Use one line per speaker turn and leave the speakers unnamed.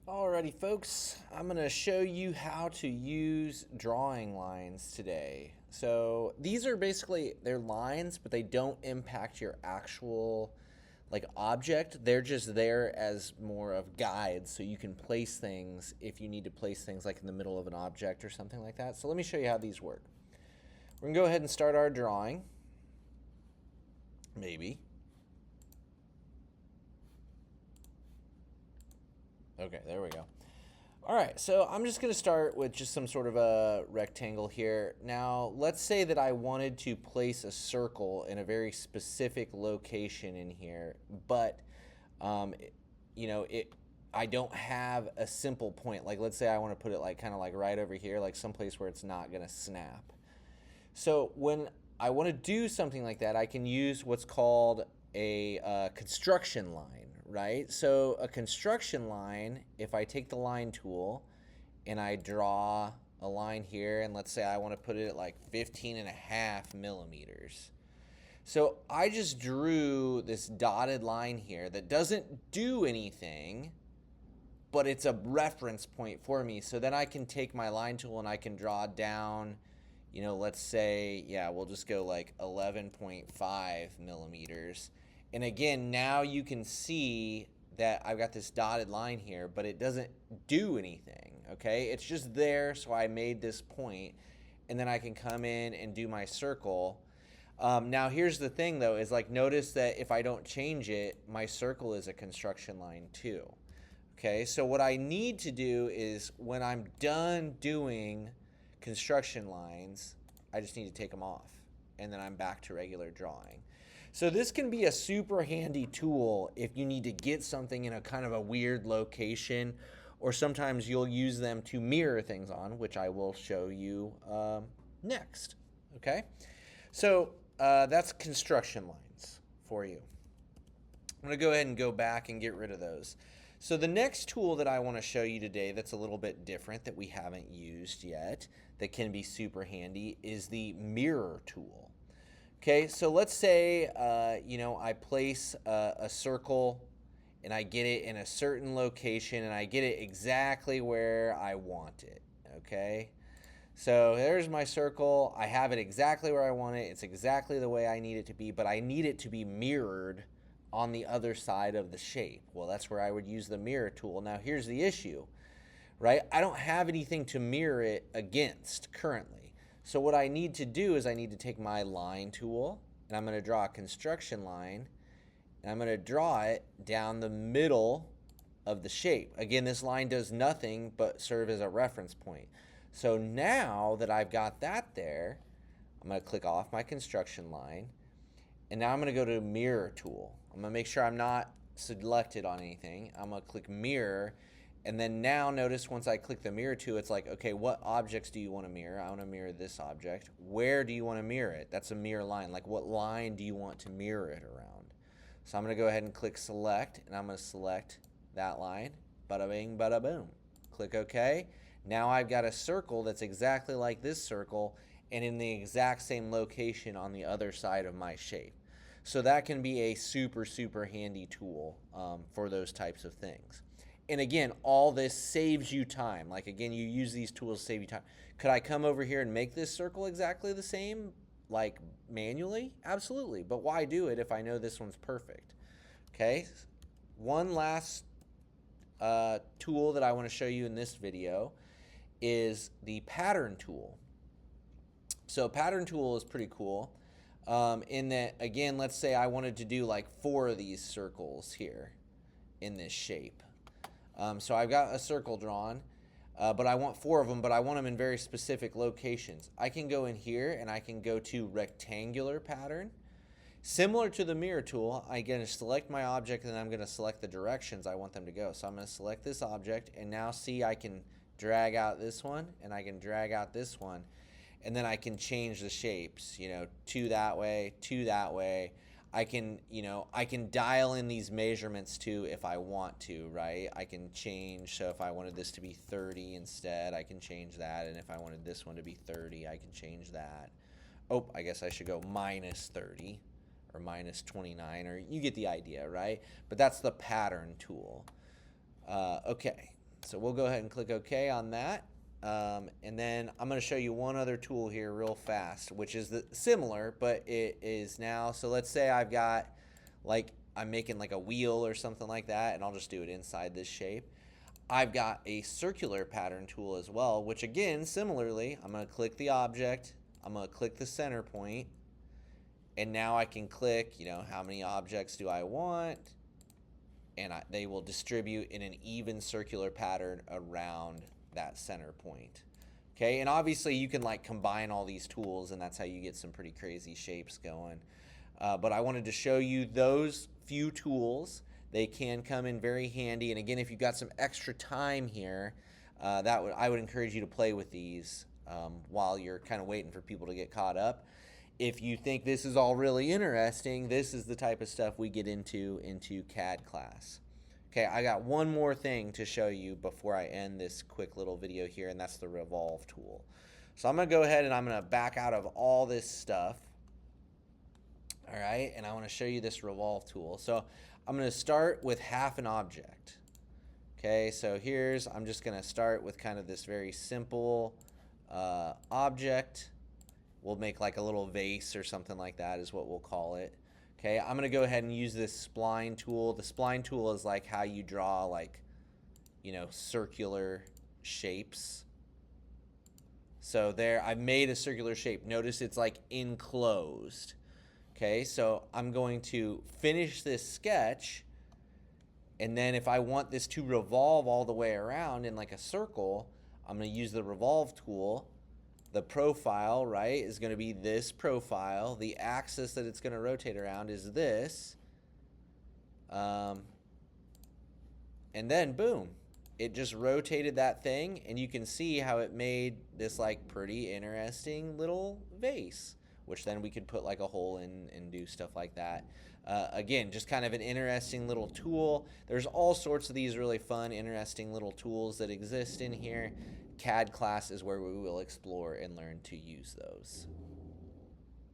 Alrighty folks, I'm going to show you how to use drawing lines today. So these are basically, they're lines, but they don't impact your actual object. They're just there as more of guides, so you can place things if you need to place things like in the middle of an object or something like that. So let me show you how these work. We're going to go ahead and start our drawing. Maybe. Okay, there we go. All right, so I'm just going to start with just some sort of a rectangle here. Now, let's say that I wanted to place a circle in a very specific location in here, but I don't have a simple point. Like, let's say I want to put it kind of right over here, like someplace where it's not going to snap. So when I want to do something like that, I can use what's called a construction line, right? So a construction line, if I take the line tool and I draw a line here, and let's say I want to put it at like 15.5 millimeters. So I just drew this dotted line here that doesn't do anything, but it's a reference point for me. So then I can take my line tool and I can draw down, let's say, yeah, we'll just go like 11.5 millimeters. And again, now you can see that I've got this dotted line here, but it doesn't do anything, okay? It's just there, so I made this point, and then I can come in and do my circle. Now, here's the thing, though, is notice that if I don't change it, my circle is a construction line too, okay? So what I need to do is when I'm done doing construction lines, I just need to take them off, and then I'm back to regular drawing. So this can be a super handy tool if you need to get something in a kind of a weird location, or sometimes you'll use them to mirror things on, which I will show you next. Okay, so that's construction lines for you. I'm going to go ahead and go back and get rid of those. So the next tool that I want to show you today that's a little bit different that we haven't used yet, that can be super handy, is the mirror tool. Okay, so let's say, I place a circle and I get it in a certain location and I get it exactly where I want it, okay? So there's my circle. I have it exactly where I want it. It's exactly the way I need it to be, but I need it to be mirrored on the other side of the shape. Well, that's where I would use the mirror tool. Now, here's the issue, right? I don't have anything to mirror it against currently. So what I need to do is I need to take my line tool, and I'm going to draw a construction line, and I'm going to draw it down the middle of the shape. Again, this line does nothing but serve as a reference point. So now that I've got that there, I'm going to click off my construction line, and now I'm going to go to mirror tool. I'm going to make sure I'm not selected on anything. I'm going to click mirror. And then now notice once I click the mirror tool, it's like, okay, what objects do you want to mirror? I want to mirror this object. Where do you want to mirror it? That's a mirror line. Like, what line do you want to mirror it around? So I'm going to go ahead and click select, and I'm going to select that line. Bada bing, bada boom. Click OK. Now I've got a circle that's exactly like this circle and in the exact same location on the other side of my shape. So that can be a super, super handy tool for those types of things. And again, all this saves you time. Like, again, you use these tools to save you time. Could I come over here and make this circle exactly the same, like manually? Absolutely. But why do it if I know this one's perfect? Okay. One last tool that I want to show you in this video is the pattern tool. So pattern tool is pretty cool in that, again, let's say I wanted to do like 4 of these circles here in this shape. So I've got a circle drawn, but I want 4 of them, but I want them in very specific locations. I can go in here and I can go to rectangular pattern. Similar to the mirror tool, I'm going to select my object and I'm going to select the directions I want them to go. So I'm going to select this object, and now see I can drag out this one and I can drag out this one, and then I can change the shapes, 2 that way, 2 that way. I can dial in these measurements too if I want to, right? I can change, so if I wanted this to be 30 instead, I can change that, and if I wanted this one to be 30, I can change that. Oh, I guess I should go minus 30 or minus 29, or you get the idea, right? But that's the pattern tool. Okay, So we'll go ahead and click OK on that. And then I'm going to show you one other tool here real fast, which is similar, but it is now, so let's say I've got, like, I'm making like a wheel or something like that, and I'll just do it inside this shape. I've got a circular pattern tool as well, which again, similarly, I'm going to click the object, I'm going to click the center point, and now I can click, you know, how many objects do I want, and they will distribute in an even circular pattern around that center point. Okay, and obviously you can like combine all these tools, and that's how you get some pretty crazy shapes going. But I wanted to show you those few tools. They can come in very handy, and again, if you've got some extra time here, I would encourage you to play with these while you're kind of waiting for people to get caught up. If you think this is all really interesting, this is the type of stuff we get into CAD class. Okay, I got one more thing to show you before I end this quick little video here, and that's the revolve tool. So I'm going to go ahead and I'm going to back out of all this stuff. All right, and I want to show you this revolve tool. So I'm going to start with half an object. Okay, so I'm just going to start with kind of this very simple object. We'll make like a little vase or something like that is what we'll call it. Okay, I'm going to go ahead and use this spline tool. The spline tool is like how you draw, like, you know, circular shapes. So there, I've made a circular shape. Notice it's like enclosed. Okay, so I'm going to finish this sketch, and then if I want this to revolve all the way around in like a circle, I'm going to use the revolve tool. The profile, right, is going to be this profile. The axis that it's going to rotate around is this. And then, boom, it just rotated that thing, and you can see how it made this like pretty interesting little vase, which then we could put like a hole in and do stuff like that. Again, just kind of an interesting little tool. There's all sorts of these really fun, interesting little tools that exist in here. CAD class is where we will explore and learn to use those.